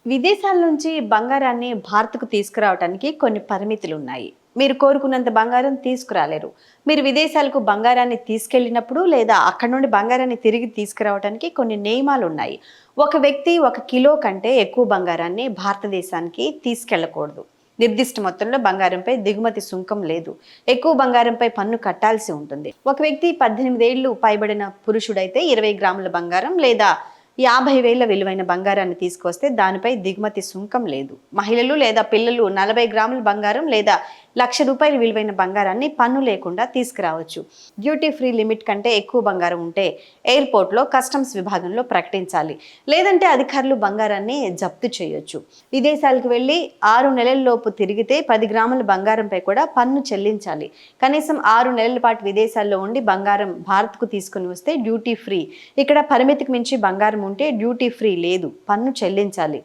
విదేశాల నుంచి బంగారాన్ని భారత్‌కు తీసుకురావటానికి కొన్ని పరిమితులున్నాయి. మీరు కోరుకున్నంత బంగారం తీసుకురాలేరు. మీరు విదేశాలకు బంగారాన్ని తీసుకెళ్ళినప్పుడు లేదా అక్కడి నుండి బంగారాన్ని తిరిగి తీసుకురావటానికి కొన్ని నియమాలున్నాయి. ఒక వ్యక్తి 1 కిలో కంటే ఎక్కువ బంగారాన్ని భారతదేశానికి తీసుకెళ్ళకూడదు. నిర్దిష్ట మొత్తంలో బంగారంపై దిగుమతి సుంకం లేదు. ఎక్కువ బంగారంపై పన్ను కట్టాల్సి ఉంటుంది. ఒక వ్యక్తి 18 ఏళ్లు పైబడిన పురుషుడైతే 20 గ్రాముల బంగారం లేదా 50,000 విలువైన బంగారాన్ని తీసుకొస్తే దానిపై దిగుమతి సుంకం లేదు. మహిళలు లేదా పిల్లలు 40 గ్రాముల బంగారం లేదా ₹1,00,000 విలువైన బంగారాన్ని పన్ను లేకుండా తీసుకురావచ్చు. డ్యూటీ ఫ్రీ లిమిట్ కంటే ఎక్కువ బంగారం ఉంటే ఎయిర్పోర్ట్లో కస్టమ్స్ విభాగంలో ప్రకటించాలి. లేదంటే అధికారులు బంగారాన్ని జప్తు చేయొచ్చు. విదేశాలకు వెళ్ళి 6 నెలల్లోపు తిరిగితే 10 గ్రాముల బంగారంపై కూడా పన్ను చెల్లించాలి. కనీసం 6 నెలల పాటు విదేశాల్లో ఉండి బంగారం భారత్కు తీసుకుని వస్తే డ్యూటీ ఫ్రీ. ఇక్కడ పరిమితికి మించి బంగారం ఉంటే డ్యూటీ ఫ్రీ లేదు, పన్ను చెల్లించాలి.